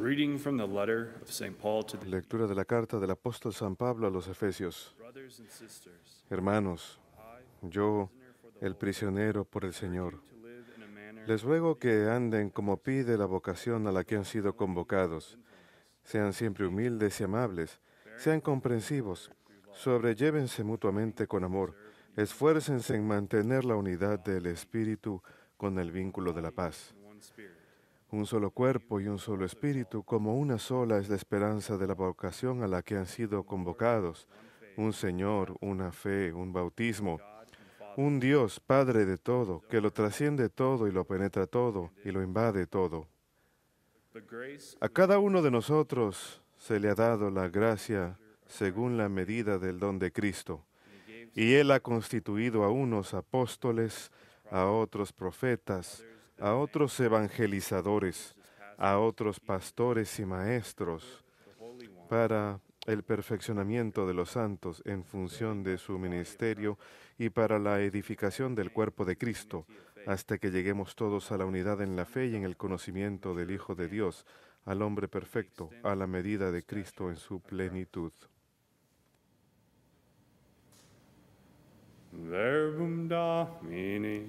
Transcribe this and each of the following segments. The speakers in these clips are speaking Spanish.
reading from the letter of St. Paul to the Lectura de la carta del apóstol San Pablo a los Efesios. brothers and sisters. Hermanos, I, yo, prisoner for the el Lord, prisionero por el urge Señor, you to live in a manner les ruego que anden como pide la vocación a la que han sido convocados. Sean siempre humildes y amables, sean comprensivos, sobrellévense mutuamente con amor, esfuércense en mantener la unidad del Espíritu con el vínculo de la paz. in one spirit. Un solo cuerpo y un solo espíritu, como una sola es la esperanza de la vocación a la que han sido convocados. Un Señor, una fe, un bautismo, God and Father, un Dios, Padre de todo, que lo trasciende todo y lo penetra todo y lo invade todo. the grace A cada uno de nosotros se le ha dado la gracia según la medida del don de Cristo, He gave y Él ha constituido a unos apóstoles, a otros profetas, a otros evangelizadores, a otros pastores y maestros, the Holy One para el perfeccionamiento de los santos en función de su ministerio y para la edificación del cuerpo de Cristo, hasta que lleguemos todos a la unidad en la fe y en el conocimiento del Hijo de Dios, al hombre perfecto, a la medida de Cristo en su plenitud. Verbum Domini.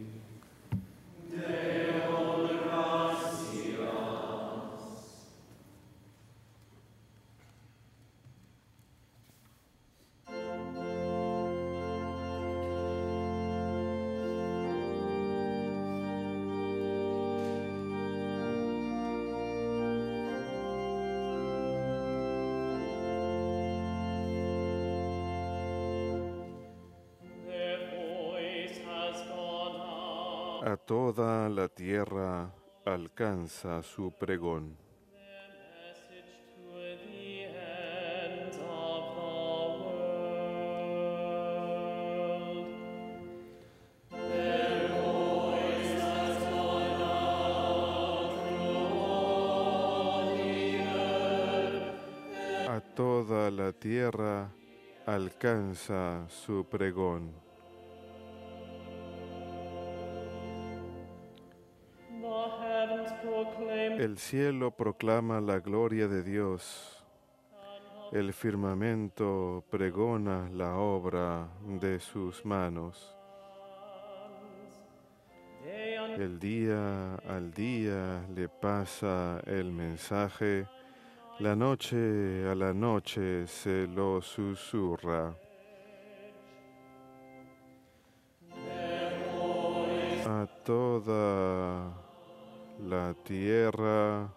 A toda la tierra alcanza su pregón. A toda la tierra alcanza su pregón. El cielo proclama la gloria de Dios. El firmamento pregona la obra de sus manos. El día al día le pasa el mensaje, la noche a la noche se lo susurra. A toda la tierra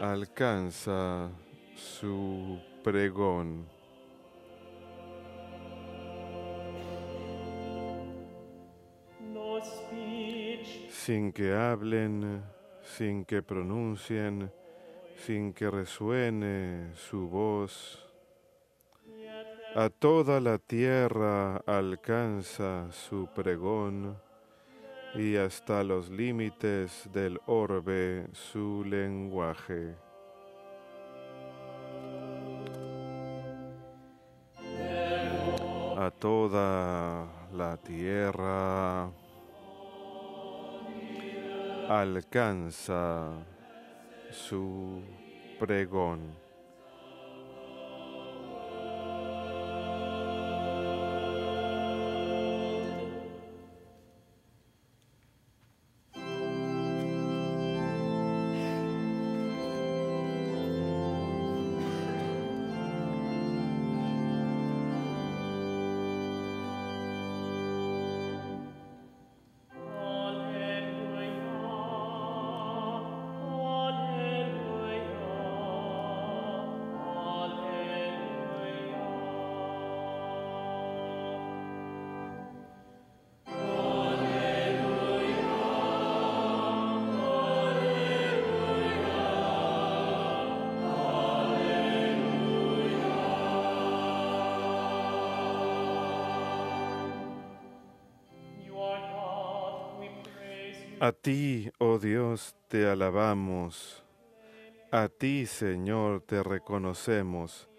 alcanza su pregón. Sin que hablen, sin que pronuncien, sin que resuene su voz, a toda la tierra alcanza su pregón y hasta los límites del orbe su lenguaje. A toda la tierra alcanza su pregón. A ti, oh Dios, te alabamos. A ti, Señor, te reconocemos.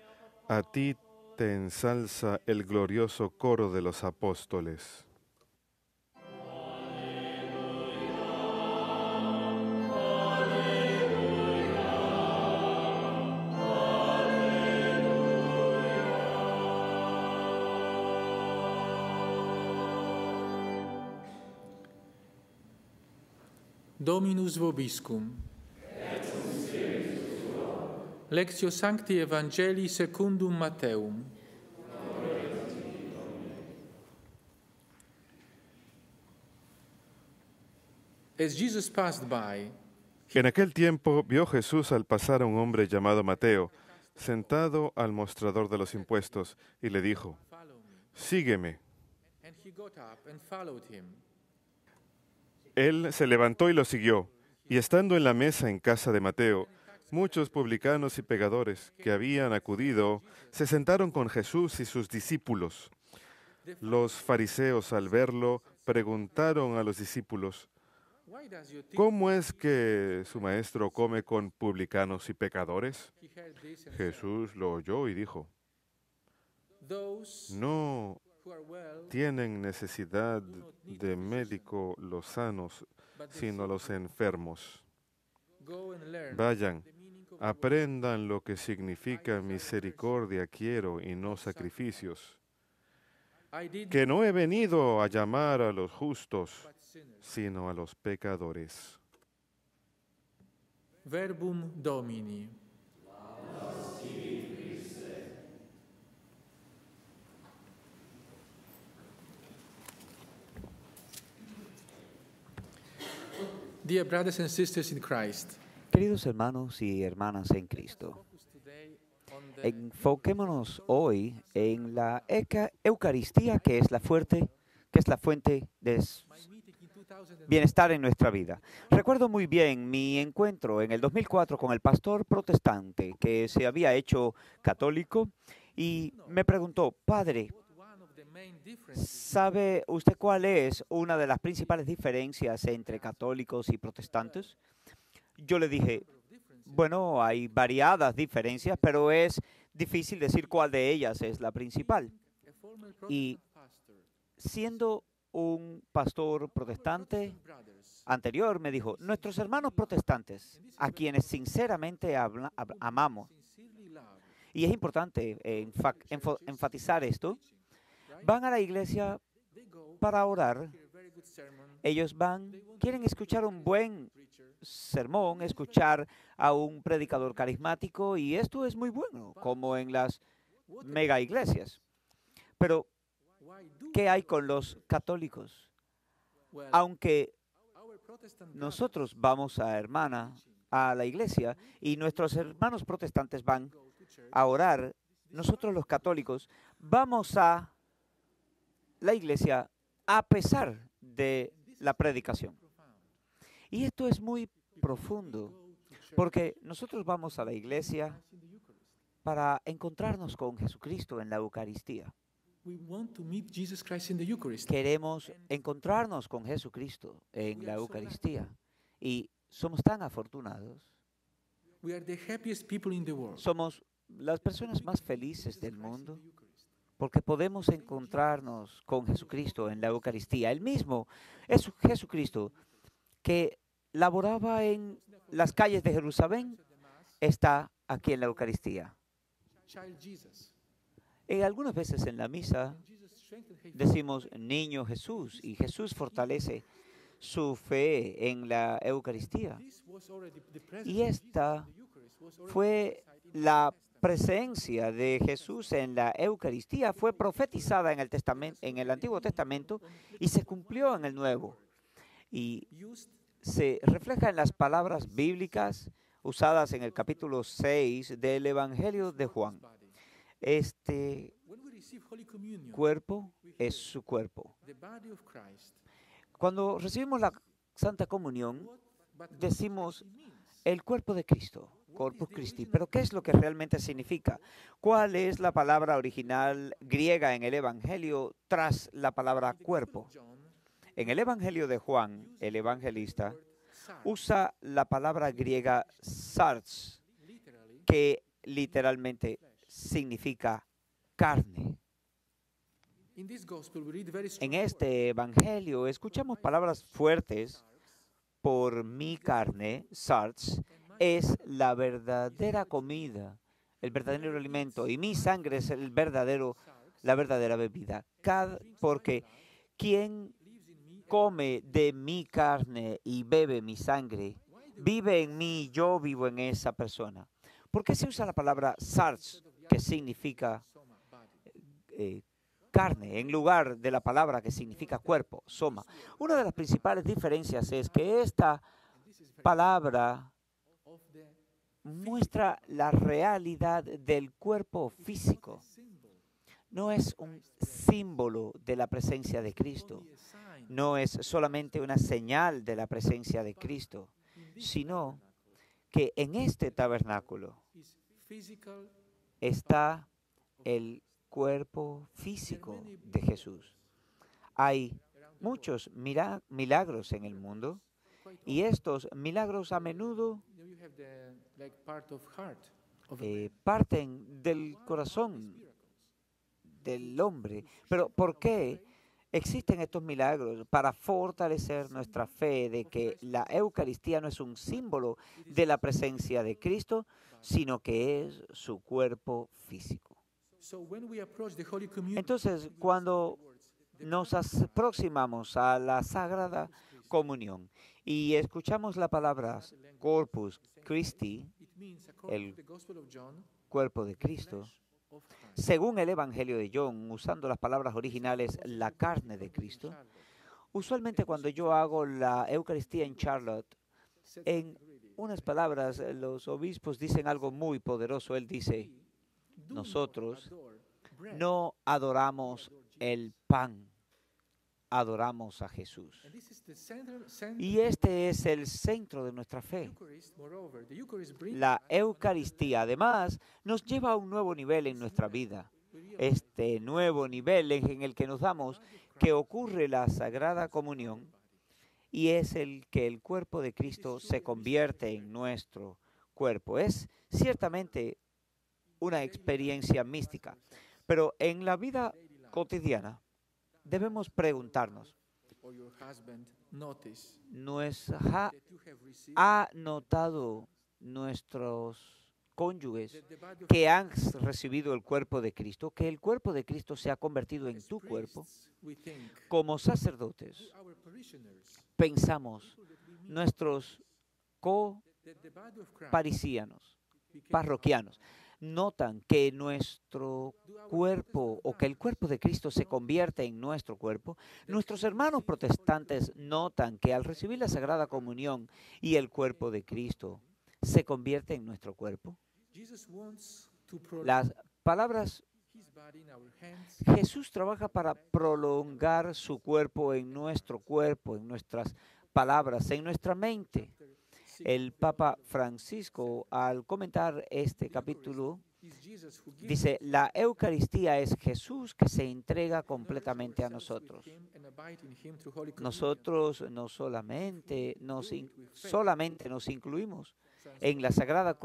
A ti te ensalza el glorioso coro de los apóstoles. Dominus vobiscum. Lectio Sancti Evangelii secundum Matteum. As Jesus passed by, En aquel tiempo vio Jesús al pasar a un hombre llamado Mateo, sentado al mostrador de los impuestos, y le dijo, "Follow me." sígueme. And he got up and followed him. Él se levantó y lo siguió, y estando en la mesa en casa de Mateo, muchos publicanos y pecadores que habían acudido se sentaron con Jesús y sus discípulos. Los fariseos, al verlo, preguntaron a los discípulos, "Why does your teacher?" ¿cómo es que su maestro come con publicanos y pecadores? He heard this and said, Jesús lo oyó y dijo, "Those no who are well, tienen necesidad de médico los sanos, but the sino los enfermos. go and learn Vayan, the meaning of aprendan lo que significa misericordia quiero y no sacrificios, I did que no he venido a llamar a los justos, but sinners." sino a los pecadores. Verbum Domini. Dear brothers and sisters in Christ, Queridos hermanos y hermanas en Cristo, focus today on the enfoquémonos hoy en la Eucaristía, que es la fuente de my meeting in 2000 bienestar en nuestra vida. Recuerdo muy bien mi encuentro en el 2004 con el pastor protestante que se había hecho católico y me preguntó, Padre, one of the main differences ¿sabe usted cuál es una de las principales diferencias entre católicos y protestantes? Yo le dije, bueno, hay variadas diferencias, pero es difícil decir cuál de ellas es la principal. a former Y Protestant pastor, siendo un pastor protestante brothers, anterior, me dijo, nuestros hermanos protestantes, a quienes sinceramente amamos, sincerely love, y es importante enfatizar esto, van a la iglesia they go para orar, hear a very good sermon, ellos quieren escuchar un buen preacher, sermón, escuchar a un predicador carismático, y esto es muy bueno, como en las mega iglesias. Pero, why do ¿qué hay con los católicos? well, Aunque our Protestant brothers nosotros vamos a la iglesia y nuestros hermanos protestantes van go to church, a orar, nosotros los católicos vamos a la iglesia a pesar de la predicación. profound. Y esto es muy profundo, Go to church porque nosotros vamos a la iglesia in the Eucharist. para encontrarnos con Jesucristo en la Eucaristía. We want to meet Jesus Christ in the Eucharist. Queremos encontrarnos con Jesucristo en la Eucaristía. Y somos tan afortunados. We are the happiest people in the world. Somos las personas más felices del Jesus Christ in mundo the Eucharist. porque podemos encontrarnos con Jesucristo en la Eucaristía. El mismo es Jesucristo que laboraba en las calles de Jerusalén, está aquí en la Eucaristía. Child Jesus. Algunas veces en la misa And Jesus strengthened his decimos niño Jesús y Jesús fortalece su fe en la Eucaristía. This was already the presence Y of Jesus esta in the Eucharist was already fue prophesied in the la Old Testament. presencia de Jesús en la Eucaristía, fue profetizada en el Testamento, en el Antiguo Testamento y se cumplió en el Nuevo. Y Used se refleja en las palabras bíblicas usadas en el capítulo 6 del Evangelio de Juan. body. Este When we receive Holy Communion, cuerpo es su cuerpo. the body of Christ, Cuando recibimos la Santa Comunión, but what decimos it means. el cuerpo de Cristo, Corpus Christi. Pero ¿qué es lo que realmente significa? ¿Cuál es la palabra original griega en el Evangelio tras la palabra cuerpo? John En el Evangelio de Juan, el evangelista sarx, usa la palabra griega sarx, literally, que literalmente significa carne. in this gospel we read very strong En este Evangelio escuchamos palabras fuertes. Por mi carne, sarx, es la verdadera comida, el verdadero alimento, y mi sangre es la verdadera bebida. Porque quien lives in me come de mi carne y bebe mi sangre, vive en mí y yo vivo en esa persona. ¿Por qué se usa la palabra sarx, que significa carne, en lugar de la palabra que significa cuerpo, soma? Una de las principales diferencias es que esta palabra muestra la realidad del cuerpo físico. No es un símbolo de la presencia de Cristo. No es solamente una señal de la presencia de Cristo, sino que en este tabernáculo está el cuerpo físico de Jesús. Hay muchos milagros en el mundo y estos milagros a menudo parten del corazón del hombre. Pero ¿por qué existen estos milagros? Para fortalecer nuestra fe de que la Eucaristía no es un símbolo de la presencia de Cristo, sino que es su cuerpo físico. Entonces, cuando nos aproximamos a la Sagrada Comunión y escuchamos la palabra Corpus Christi, el cuerpo de Cristo, según el Evangelio de John, usando las palabras originales, la carne de Cristo, usualmente cuando yo hago la Eucaristía en Charlotte, en unas palabras, los obispos dicen algo muy poderoso. Él dice, nosotros no adoramos el pan, adoramos a Jesús. Y este es el centro de nuestra fe. La Eucaristía, además, nos lleva a un nuevo nivel en nuestra vida. Este nuevo nivel en el que nos damos que ocurre la Sagrada Comunión y es el que el cuerpo de Cristo se convierte en nuestro cuerpo. Es ciertamente una experiencia mística, pero en la vida cotidiana debemos preguntarnos, ¿ha notado nuestros cónyuges que han recibido el cuerpo de Cristo, que el cuerpo de Cristo se ha convertido en tu cuerpo? Como sacerdotes, pensamos, nuestros parroquianos, notan que nuestro cuerpo o que el cuerpo de Cristo se convierte en nuestro cuerpo. Nuestros hermanos protestantes notan que al recibir la Sagrada Comunión y el cuerpo de Cristo se convierte en nuestro cuerpo. Las palabras, Jesús trabaja para prolongar su cuerpo, en nuestras palabras, en nuestra mente. El Papa Francisco, al comentar este capítulo, dice, la Eucaristía es Jesús que se entrega completamente a nosotros. Nosotros no solamente nos incluimos en la Sagrada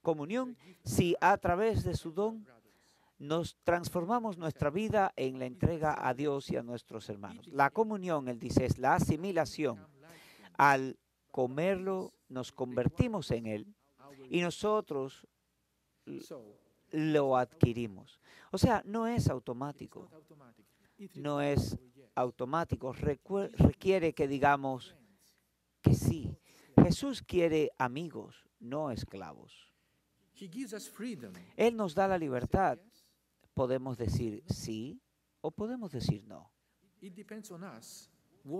Comunión, si a través de su don nos transformamos nuestra vida en la entrega a Dios y a nuestros hermanos. La comunión, él dice, es la asimilación. Al comerlo, nos convertimos en él y nosotros lo adquirimos. O sea, no es automático. No es automático. Requiere que digamos que sí. Jesús quiere amigos, no esclavos. Él nos da la libertad. Podemos decir sí o podemos decir no.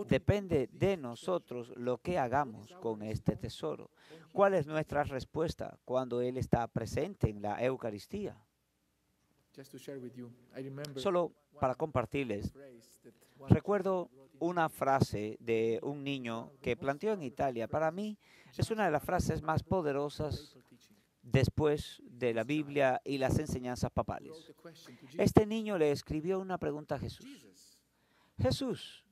Depende de nosotros lo que hagamos con este tesoro. ¿Cuál es nuestra respuesta cuando Él está presente en la Eucaristía? Solo para compartirles, recuerdo una frase de un niño que planteó en Italia. Para mí es una de las frases más poderosas después de la Biblia y las enseñanzas papales. Este niño le escribió una pregunta a Jesús. Jesús,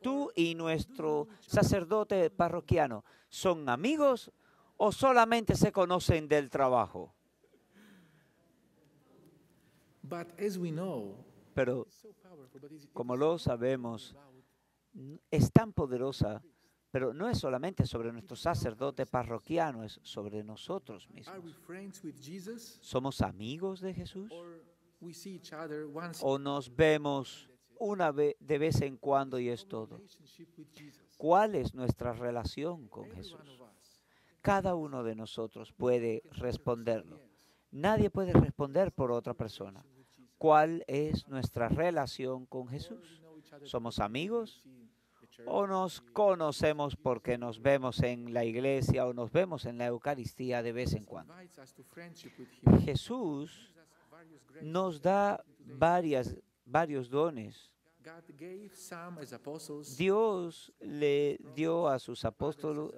tú y nuestro sacerdote parroquiano, ¿son amigos o solamente se conocen del trabajo? Pero como lo sabemos, es tan poderosa, pero no es solamente sobre nuestro sacerdote parroquiano, es sobre nosotros mismos. ¿Somos amigos de Jesús we see each other once o nos vemos una vez de vez en cuando y es todo. relationship with Jesus. ¿Cuál es nuestra relación con Every Jesús? one of us. Cada uno de nosotros puede responderlo. Nadie puede responder por otra persona. ¿Cuál es nuestra relación con Jesús? ¿Somos amigos o nos conocemos porque nos vemos en la iglesia o nos vemos en la Eucaristía de vez en cuando? Invites us to friendship with him. Jesús Gives us various graces. nos da varios dones. God gave some as apostles. Dios le dio a sus apóstoles,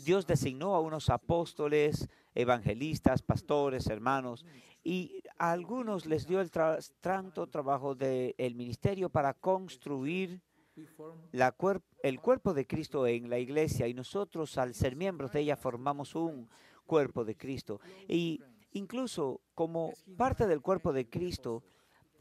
Dios designó a unos apóstoles, evangelistas, pastores, hermanos, y a algunos les dio el tanto trabajo del ministerio para construir We form el cuerpo de Cristo en la iglesia, y nosotros, al ser miembros de ella, formamos un cuerpo de Cristo. Y incluso como parte del cuerpo de Cristo,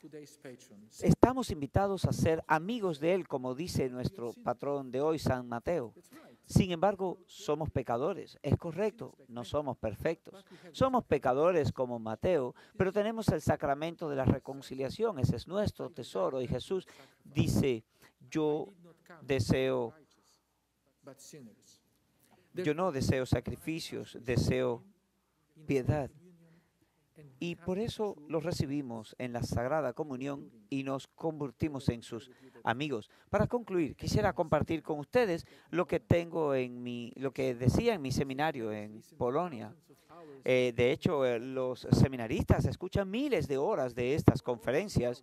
today's patrons. estamos invitados a ser amigos de Él, como dice nuestro patrón de hoy, San Mateo. That's right. Sin embargo, somos pecadores. Es correcto, no somos perfectos. Somos pecadores como Mateo, pero tenemos el sacramento de la reconciliación. Ese es nuestro tesoro. Y Jesús dice, yo Did not come deseo, righteous, but sinners. yo no deseo sacrificios, deseo piedad. Y por eso los recibimos en la Sagrada Comunión y nos convertimos en sus amigos. Para concluir, quisiera compartir con ustedes lo que lo que decía en mi seminario en Polonia. De hecho, los seminaristas escuchan miles de horas de estas conferencias,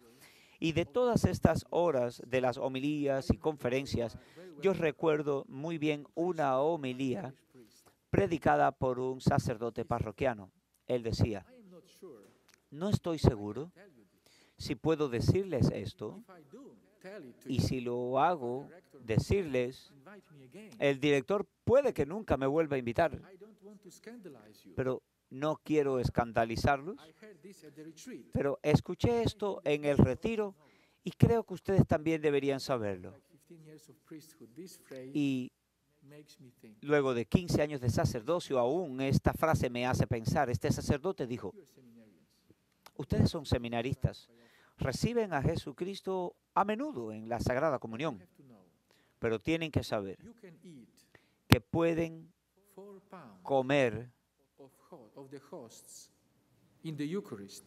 y de todas estas horas de las homilías y conferencias, yo recuerdo muy bien una homilía predicada por un sacerdote parroquiano. Él decía, I am not sure. no estoy seguro Tell you this. si puedo decirles esto, If I do tell it to y you, si lo hago, decirles, invite me again. el director puede que nunca me vuelva a invitar, I don't want to scandalize you. pero no quiero escandalizarlos. I heard this at the retreat. Pero escuché esto en el retiro y creo que ustedes también deberían saberlo. Like 15 years of priesthood, this phrase Y makes me think. luego de 15 años de sacerdocio, aún esta frase me hace pensar. Este sacerdote dijo, You're seminarians. ustedes son seminaristas, reciben a Jesucristo a menudo en la Sagrada You Comunión, have to know. pero tienen que saber You can eat que pueden 4 pounds comer of the hosts in the Eucharist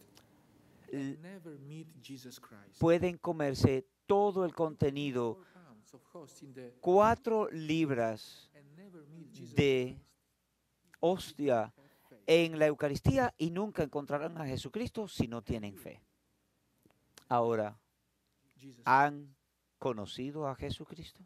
l- and never meet Jesus Christ. pueden comerse todo el contenido, 4 pounds of hosts in the 4 libras and never meet Jesus de Christ. hostia Have faith. en la Eucaristía y nunca encontrarán a Jesucristo si no tienen fe. Ahora, Jesus ¿han conocido a Jesucristo?